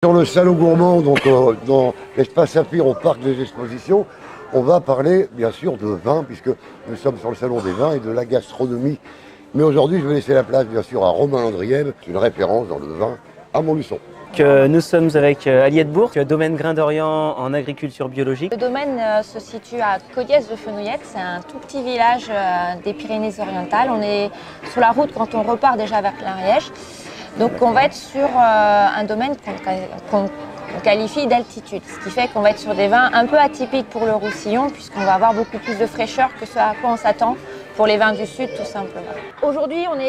Sur le salon gourmand, donc dans l'espace Saphir au parc des expositions, on va parler bien sûr de vin, puisque nous sommes sur le salon des vins et de la gastronomie. Mais aujourd'hui, je vais laisser la place bien sûr à Romain Landriel, une référence dans le vin à Montluçon. Nous sommes avec Aliette-Bourg, domaine Grain d'Orient en agriculture biologique. Le domaine se situe à Codiès-de-Fenouillette, c'est un tout petit village des Pyrénées-Orientales. On est sur la route quand on repart déjà vers l'Ariège. Donc on va être sur un domaine qu'on qualifie d'altitude, ce qui fait qu'on va être sur des vins un peu atypiques pour le Roussillon, puisqu'on va avoir beaucoup plus de fraîcheur que ce à quoi on s'attend pour les vins du Sud tout simplement. Aujourd'hui on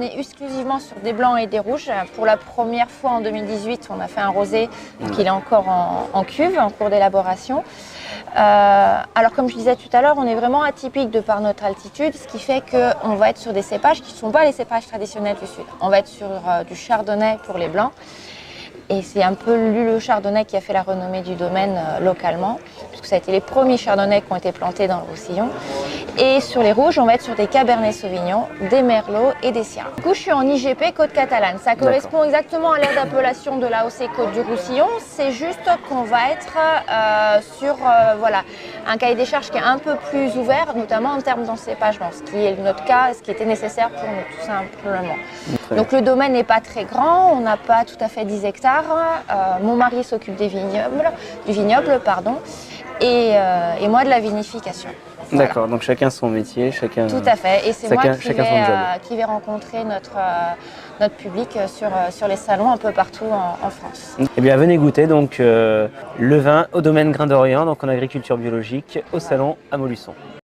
est exclusivement sur des blancs et des rouges. Pour la première fois en 2018 on a fait un rosé, donc il est encore en cuve, en cours d'élaboration. Alors comme je disais tout à l'heure, on est vraiment atypique de par notre altitude, ce qui fait qu'on va être sur des cépages qui ne sont pas les cépages traditionnels du Sud. On va être sur du chardonnay pour les blancs. Et c'est un peu le chardonnay qui a fait la renommée du domaine localement, puisque ça a été les premiers chardonnays qui ont été plantés dans le Roussillon. Et sur les rouges, on va être sur des cabernets sauvignon, des merlots et des syrahs. Du coup, je suis en IGP Côte Catalane. Ça correspond exactement à l'aire d'appellation de l'AOC Côte du Roussillon. C'est juste qu'on va être sur voilà, un cahier des charges qui est un peu plus ouvert, notamment en termes d'encépagement, ce qui est notre cas, ce qui était nécessaire pour nous tout simplement. Donc le domaine n'est pas très grand, on n'a pas tout à fait 10 hectares. Mon mari s'occupe du vignoble, et moi de la vinification. Voilà. D'accord, donc chacun son métier, chacun. Tout à fait, et c'est moi qui vais rencontrer notre public sur les salons un peu partout en France. Eh bien, venez goûter donc le vin au domaine Grain d'Orient, donc en agriculture biologique, au salon à Montluçon.